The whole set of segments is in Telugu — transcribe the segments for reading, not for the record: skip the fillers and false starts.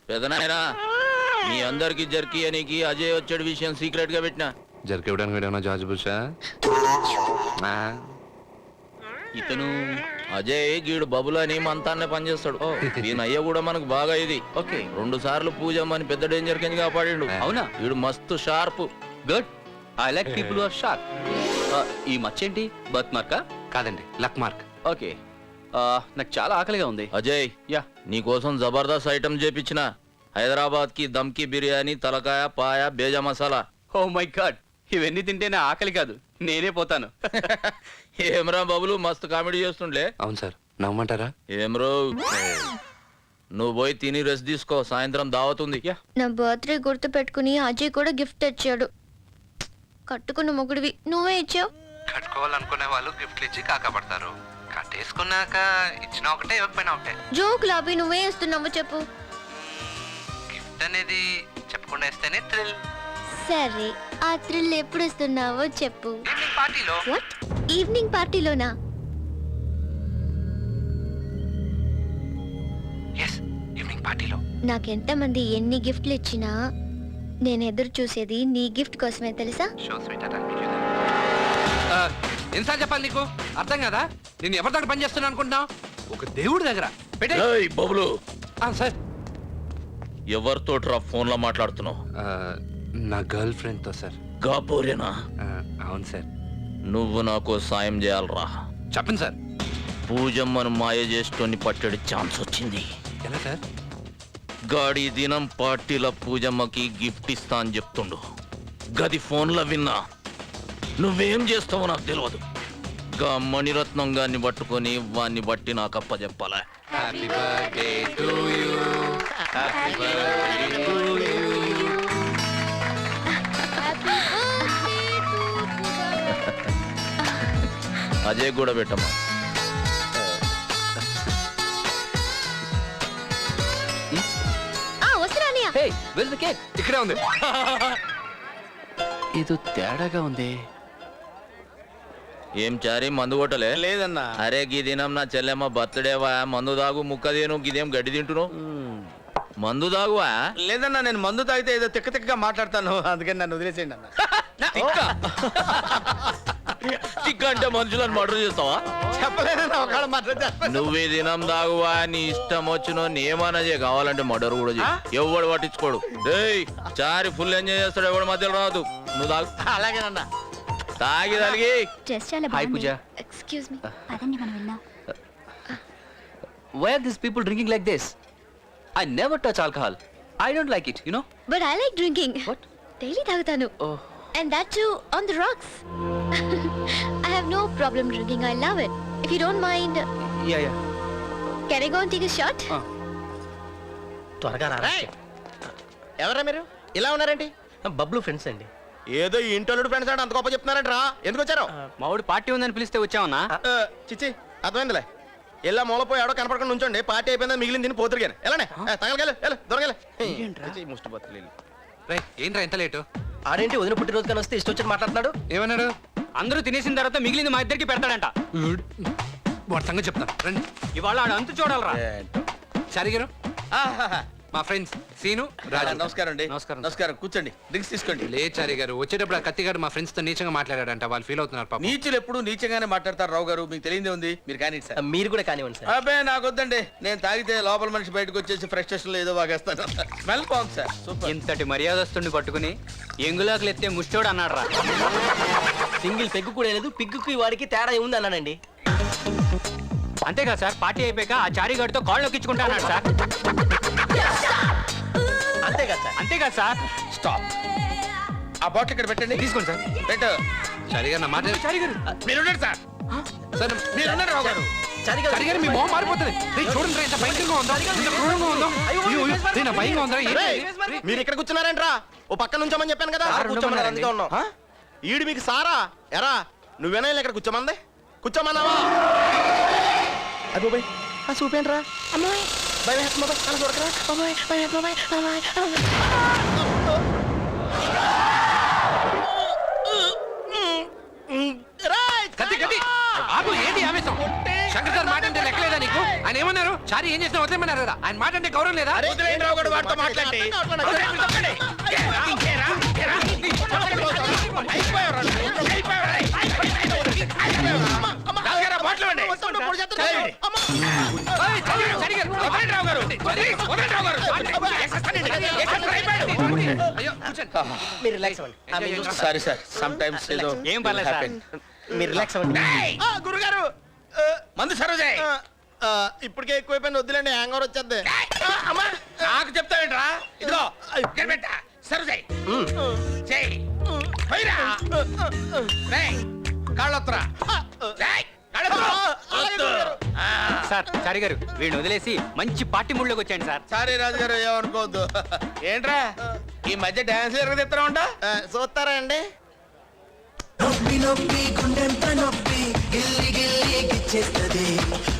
పెదనాయనా మీ అందరికి జర్కీ అనికి అజయ్ వచ్చాడు విషయం సీక్రెట్ గా పెట్టినా. జర్కి ఇవ్వడానికి ఏమన్నా జార్జ్ బుషా? ఇతను అజయ్ గీడు బబుల్ అని మంతాన్నే పనిచేస్తాడు. ఈయన అయ్య కూడా మనకు బాగా ఇది. ఓకే 2 సార్లు పూజమ్మని పెద్ద డేంజర్ కింద కాపాడిండు. అవునా? వీడు మస్తు sharp. Good. I like people are sharp. ఈ మచ్చేంటి? బర్త్ మార్కా? కాదండి, లక్ మార్క్. ఓకే. నాకు చాలా ఆకలిగా ఉంది. అజయ్ యా. నీకోసం జబర్దస్త్ ఐటమ్ చేపించిన. హైదరాబాద్ కి దమ్కి బిర్యానీ, తలకాయ, పాయ, బేజా మసాలా. ఓ మై గాడ్, ఇవన్నీ తింటేనే ఆకలి కాదు, నేనే పోతాను. ఏమ్రా బబులు మస్తు కామెడీ చేస్తుండే. అవును సార్, నమ్మంటారా? ఏమ్రో నువ్వు పోయి తిని రెస్ట్ తీసుకో, సాయంత్రం దావతుంది. నా బర్త్డే గుర్తు పెట్టుకుని అజయ్ కూడా గిఫ్ట్ తెచ్చాడు. కట్టుకున్న మొగుడివి నువ్వే ఇచ్చావు. కట్టుకోవాలనుకునే వాళ్ళు గిఫ్ట్లు ఇచ్చి కాకపడతారు. కట్టేసుకున్నాక ఇచ్చిన ఒకటే, ఇవ్వకపోయినా ఒకటే. జోక్ లాపి నువ్వే ఇస్తున్నావు చెప్పు. గిఫ్ట్ అనేది చెప్పకుండా ఇస్తేనే థ్రిల్. సరే, ఆ థ్రిల్ ఎప్పుడు ఇస్తున్నావో చెప్పు. ఈవినింగ్ పార్టీలో. వాట్? ఈవినింగ్ పార్టీలోనా? ఎస్, ఈవినింగ్ పార్టీలో. నాకెంతమంది ఎన్ని గిఫ్ట్లు ఇచ్చినా నేను ఎదురు చూసేది నీ గిఫ్ట్ కోసమే తెలుసా? షో స్వీట్ ఎన్నిసార్లు చెప్పాలి నీకు? అర్థం కదా? నేను ఎవరి దగ్గర పని చేస్తున్నా అనుకుంటున్నావు? ఒక దేవుడి దగ్గర పెట్టే. ఏయ్ బబులు, సార్, ఎవరితో ఫోన్ లో మాట్లాడుతున్నావు? నా గర్ల్ ఫ్రెండ్ తో సార్. గాపోరేనా? అవును సార్. నువ్వు నాకు సాయం చేయాలరా. చెప్పండి సార్. పూజమ్మను మాయ చేస్తోని పట్టడి ఛాన్స్ వచ్చింది. ఎలా సార్? గాడి దినం పార్టీల పూజమ్మకి గిఫ్ట్ ఇస్తా అని చెప్తుండు. గది ఫోన్లో విన్నా. నువ్వేం చేస్తావో నాకు తెలియదు. గా మణిరత్నం గారిని పట్టుకొని వాన్ని బట్టి నాకు అప్పచెప్పాలా. Happy birthday to you. Happy birthday to you. Ajay కూడా పెట్టమ్మా. హే, where's the cake? ఇక్కడే ఉంది. ఏదో తేడాగా ఉంది. ఏం చారి మందు కొట్టలే? లేదన్నా. అరే గీ దినం నా చెల్లెమ్మ బర్త్డేవా, మందు దాగు ముక్కదేను. గిదేం గడ్డి తింటున్నావు? మందు దాగువా? లేదన్నా, నేను మందు తాగితే ఏదో తిక్క తిక్కగా మాట్లాడతాను, అందుకని నన్ను వదిలేసేయండి అన్న. తిక్క అంటే మనుషులను మర్డర్ చేస్తావా? చెప్పలేదన్నా, ఒకవేళ మాట్లాడితే. నువ్వే దినం దాగువా, నీ ఇష్టం వచ్చిన ఏమన్నా చేయ, కావాలంటే మర్డర్ కూడా చేయి. ఎవడు పట్టించుకోడు. ఏయ్ చారి ఫుల్ ఎంజాయ్ చేస్తాడు, ఎవడు మధ్యలో రాదు. నువ్వు తాగు. అలాగేనన్నా. తాగి తలిగి. డ్రెస్ చాలా హాయ్ బాగుంది. పూజ. Excuse me. పదండి మనం వెళ్దాం. Why are these people drinking like this? I never touch alcohol. I don't like it, you know? But I like drinking. What? Daily తాగుతాను. Oh. And that too on the rocks. I have no problem drinking. I love it. If you don't mind, Yeah, yeah. can I go and take a shot? త్వరగా రా. ఎవరా మీరు ఇలా ఉన్నారేంటి? బబ్లు ఫ్రెండ్స్ అండి. ఏదో ఈ ఇంటోళ్ళు ఫ్రెండ్స్ అంటే అంత గొప్ప చెప్తున్నారంట రా. ఎందుకు వచ్చారు? మావాడు పార్టీ ఉందని పిలిస్తే వచ్చావన్నా? చిచ్చి, అర్థమైందిలే. ఇలా మూలపోయి ఆడో కనపడకుండా ఉంచండి. పార్టీ అయిపోయిందని మిగిలిన తిని పోతురు కానీ ఎలానే తగలగల దొరగలే. ముష్టి బతులు రేయ్, ఏంట్రా ఎంత లేటు? ఆడేంటి వదిన పుట్టినరోజు కానీ వస్తే ఇష్టం వచ్చి మాట్లాడుతున్నాడు. ఏమన్నాడు? అందరూ తినేసిన తర్వాత మిగిలింది మా ఇద్దరికి పెడతాడంట. వాడి సంగతి చెప్తాను రండి. ఇవాళ ఆడు అంతు చూడాలరా. చారి గారు, మా ఫ్రెండ్స్ సీను, రాజు. నమస్కారం అండి. నమస్కారం. నమస్కారం, కూర్చోండి, డ్రింక్స్ తీసుకోండి. లే చారి గారు, వచ్చేటప్పుడు ఆ కత్తి గారు మా ఫ్రెండ్స్ తో నీచంగా మాట్లాడాడంట. వాళ్ళు ఫీల్ అవుతున్నారు పాపం. నీచులు ఎప్పుడు నీచంగానే మాట్లాడతారు రావు గారు, మీకు తెలియదే ఉంది. మీరు కానీ సార్. మీరు కూడా కానివ్వండి సార్. అబ్బాయి నాకు వద్దండి. నేను తాగితే లోపల మనిషి బయటకు వచ్చేసి ఫ్రస్ట్రేషన్ లో ఏదో వాగేస్తాను. స్మెల్ బాగుంది సార్, సూపర్. ఇంతటి మర్యాదస్తుని పట్టుకుని ఎంగులాకులు ఎత్తే ముష్టోడు అన్నాడు రా. సింగిల్ పెగ్గు కూడా లేదు, పిగ్గుకి వాడికి తేడా ఉంది అన్నానండి. అంతేగా సార్, పార్టీ అయిపోయాక ఆ చారీగాడితో కాళ్ళు నొక్కించుకుంటా అన్నాడు సార్. అంతేగా సార్? అంతేగా సార్. స్టాప్. ఆ బాటిల్ ఇక్కడ పెట్టండి. తీసుకోండి సార్. పెట్టు. చారి గారు, నా మాట. చారీ గారు మీరు ఉండండి సార్. సార్, మీరు ఉండండి రావు గారు. చారి గారు, మీ మొహం మారిపోతుంది. రేయ్, చూడండి రా, ఎంత భయంకరంగా ఉందో, ఎంత క్రూరంగా ఉందో. అయ్యో, రేయ్, నా భయంగా ఉందా? రేయ్, మీరు ఇక్కడ కూర్చున్నారేంట్రా? ఓ పక్కన నుంచోమని చెప్పాను కదా. కూర్చోమన్నారు, అందుకే ఉన్నాం. ఈడు మీకు సారా ఎరా? నువ్వేనా ఇక్కడ కూర్చోమంది? కూర్చోమన్నావా? అబ్బోయ్, ఆ చూపేంట్రా? అమ్మాయి భయం వేస్తుంది బాబాయ్, అలా చూడకరా బాబాయ్, భయం బాబాయ్, బాబాయ్. కత్తి కత్తి ఆపు, ఏంటి ఆవేశం? శంకర్ సార్ మాట అంటే లెక్కలేదా నీకు? ఆయన ఏమన్నారు? చారీ ఏం చేసినా వదిలేమన్నారు కదా. ఆయన మాట అంటే గౌరవం లేదా? వదిలేయండిరావు గారు వాడితో మాట్లాడి. మీరు రిలాక్స్ అవ్వండి. సారీ సార్, సమ్ టైమ్స్ ఏదో ఏం పర్లేదు సార్. మీరు రిలాక్స్ అవ్వండి. గురుగారు మందు సరోజే ఇప్పటికే ఎక్కువైపోయింది, వద్దులేండి, హ్యాంగ్ ఓవర్ వచ్చేద్ది. నాకు చెప్తావేంట్రా? ఇదిగో సరోజే కాళ్ళొత్తరా. సార్ చారి గారు వీడిని వదిలేసి మంచి పార్టీ మూడ్లోకి వచ్చాయండి సార్. సారీ రాజు గారు, ఏమనుకోవద్దు. ఏంట్రా ఈ మధ్య డాన్స్ ఎరగదిస్తా ఉంటా? చూస్తారా అండి? నొప్పి నొప్పి గుండెంత నొప్పి గిల్లి గిల్లి గిచ్చేస్తది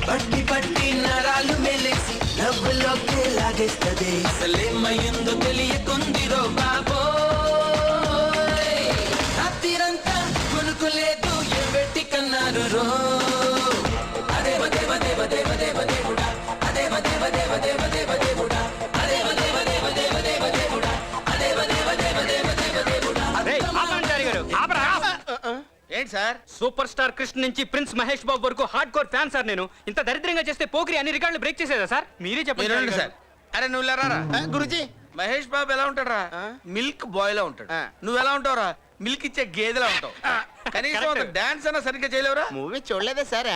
పట్టి పట్టి నరాలు మెలిసి నవ్వులోకి లాగేస్తది అసలేమయ్యిందో తెలియకుందిరో బాబోయ్ రాత్రిరంతా కొనుకోలేదు ఏ పెట్టి కన్నారు రో అదే వదే వదే వదే వదే వదే కూడా అదే వదే వదే వదే వదే వదే కూడా అదే వదే వదే వదే వదే వదే కూడా అదే వదే వదే వదే వదే వదే కూడా చారి గారు ఏంటి సార్? సూపర్ స్టార్ కృష్ణ నుంచి ప్రిన్స్ మహేష్ బాబు వరకు హార్డ్ కోర్ ఫ్యాన్ సార్ నేను. ఇంత దరిద్రంగా చేస్తే పోకిరి అన్ని రికార్డులు బ్రేక్ చేసేదా సార్? మీరే చెప్పండి సార్. అరే నువ్వు లేరా గురుజీ, మహేష్ బాబు ఎలా ఉంటాడురా? మిల్క్ బాయ్ లా ఉంటాడు. నువ్వు ఎలా ఉంటావురా? మిల్క్ ఇచ్చే గేదెలా ఉంటావు. కనీసం డాన్స్ అన్నా సరిగ్గా చేయలేవురా? మూవీ చూడలేదే సార్.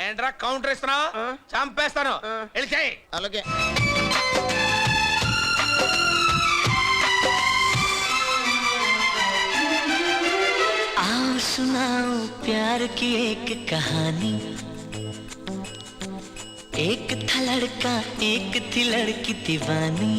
ఏంట్రా కౌంటర్ ఇస్తున్నావు? చంపేస్తాను. వెళ్ళి చేయి. అలాగే. आओ सुनाओ प्यार की एक कहानी एक था लड़का एक थी लड़की दीवानी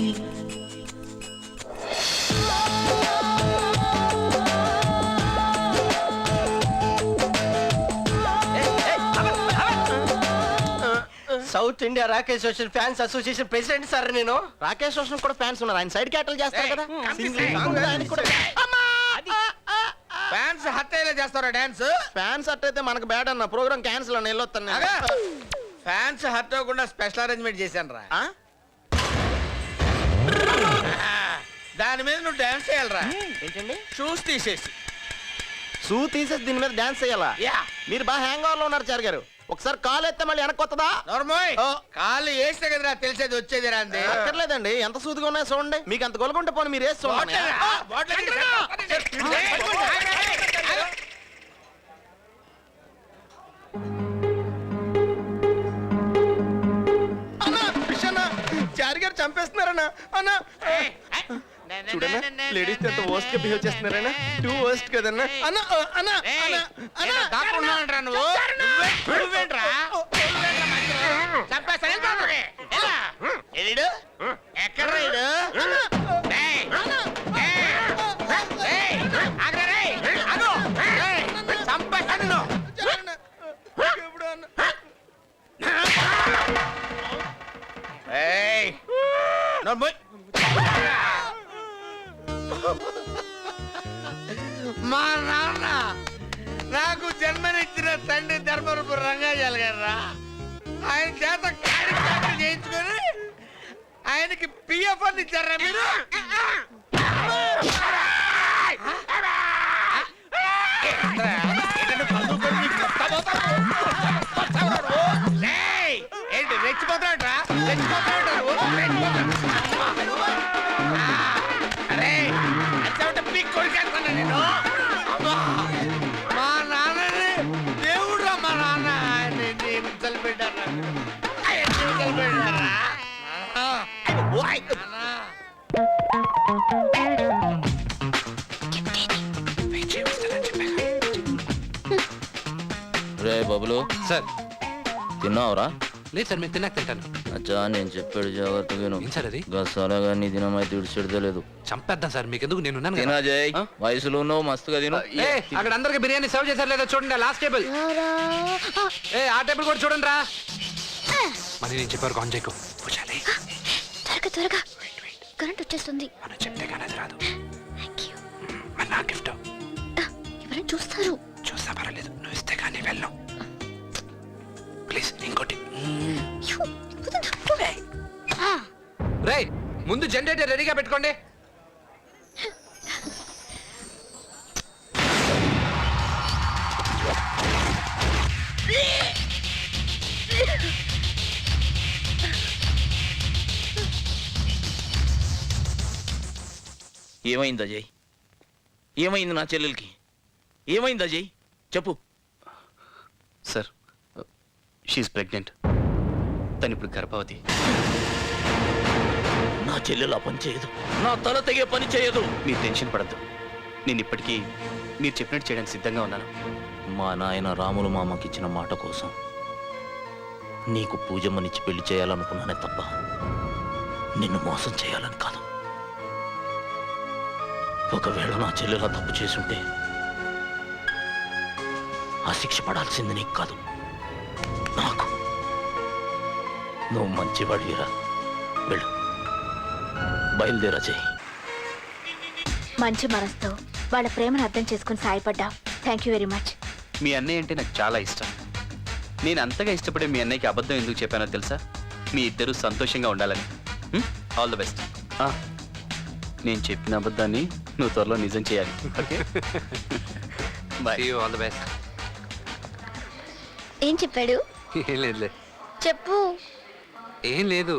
south India Rakesh Roshan fans association president sir నేను. రాకేష్ రోషన్ కూడా ఫ్యాన్స్ ఉన్నారు. ఆయన సైడ్ క్యాటల్ చేస్తారు కదా. ఫ్యాన్స్ హట్ అయ్యేలా చేస్తారా డాన్స్? ఫ్యాన్స్ హట్ అయితే మనకు బ్యాడ్ అన్న. ప్రోగ్రామ్ క్యాన్సిల్ అన్న. వెళ్ళొస్తాను. ఫ్యాన్స్ హట్ అవ్వకుండా స్పెషల్ అరేంజ్మెంట్ చేశాను రా. దాని మీద నువ్వు డాన్స్ చేయాలరా. ఏంటండి? షూస్ తీసేసి. షూ తీసేసి దీని మీద డాన్స్ చేయాలా? మీరు బాగా హ్యాంగ్ ఓవర్ లో ఉన్నారు చార్ గారు. ఒకసారి కాలు ఎత్తే మళ్ళీ వెనక్కి వస్తుందా? కాళ్ళు వేస్తే కదరా తెలిసేది వచ్చేది రా. అంతే అక్కర్లేదండి. ఎంత సూదిగా ఉన్నాయో చూడండి. మీకు అంత గొలుగుంటే పోనీ మీరు వేసి చూడండి. చారి గారు చంపేస్తున్నారన్నా. అన్నా చూడన్నా, లేడీస్ ఎంత వర్స్ట్ గా బిహేవ్ చేస్తున్నారన్నా. టూ వర్స్ట్ కదన్నా. అన్నా అన్నా దాక్కున్నావంటరా నువ్వు. నువ్వేంట్రా ఎక్కడ మా నాన్న నాకు జన్మనిచ్చిన తండ్రి ధర్మరూపు రంగాజాల గారా. ఆయన చేత కార్యక్రమం చేయించుకొని ఆయనకి పిఎఫ్ అని ఇచ్చారా మీరు? ఏంటి రెచ్చిపోతాడరా? అరే అచ్చా పీక్ కొడికేస్తాను నేను. మా నాన్నని దేవుడు మా నాన్న. ఆయన పెట్టారా? రే బబులు సార్ తిన్నావురా? లేదు సార్, మేము తిన్నాక తింటాను. అచ్చా నేను చెప్పాడు జాగ్రత్తగా ఏం సార్ అది? గసాలగా నీ దినమైతే ఇడిచెడదే లేదు. చంపేద్దాం సార్, మీకు ఎందుకు, నేను ఉన్నాను కదా. తినా జై, వయసులో ఉన్నావు, మస్తుగా తిను. అక్కడ అందరికి బిర్యానీ సర్వ్ చేశారు లేదా చూడండి. Last table. ఆ టేబుల్ కూడా చూడండి రా. మరి నేను చెప్పారు ఆన్ చేయకు. పూజాలి త్వరగా త్వరగా, కరెంట్ వచ్చేస్తుంది. మనం చెప్తే కానీ అది రాదు. Thank you. మరి నా గిఫ్ట్ ఎవరైనా చూస్తారు. చూస్తా పర్వాలేదు, నువ్వు ఇస్తే కానీ వెళ్ళను. ప్లీజ్ ఇంకోటి రే ముందు జనరేటర్ రెడీగా పెట్టుకోండి. ఏమైంది అజయ్? ఏమైంది నా చెల్లెలకి? ఏమైంది అజయ్? చెప్పు. Sir she pregnant. తను ఇప్పుడు గర్భవతి. నా చెల్లెలు ఆ పని చేయదు, నా తల తెగే పని చేయదు. మీరు టెన్షన్ పడద్దు. నేను ఇప్పటికీ మీరు చెప్పినట్టు చేయడానికి సిద్ధంగా ఉన్నాను. మా నాయన రాములు మామకిచ్చిన మాట కోసం నీకు పూజమ్మనిచ్చి పెళ్లి చేయాలనుకున్నానే తప్ప నిన్ను మోసం చేయాలని కాదు. ఒకవేళ నా చెల్లెలా తప్పు చేసుంటే ఆ శిక్ష పడాల్సింది నీకు కాదు, నాకు. నువ్వు మంచివాడివిరా. వెళ్ళు, బయలుదేరా చెయ్యి. మంచి మనసుతో వాళ్ళ ప్రేమను అర్థం చేసుకుని సాయపడ్డావు. Thank you very much. మీ అన్నయ్య అంటే నాకు చాలా ఇష్టం. నేను అంతగా ఇష్టపడే మీ అన్నయ్యకి అబద్ధం ఎందుకు చెప్పానో తెలుసా? మీ ఇద్దరూ సంతోషంగా ఉండాలని. All the best. నేను చెప్పిన అబద్ధాన్ని నువ్వు త్వరలో నిజం చేయాలి. Okay bye. All the best. ఏం చెప్పాడు? ఏం లేదులే. చెప్పు. ఏం లేదు.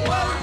whoa.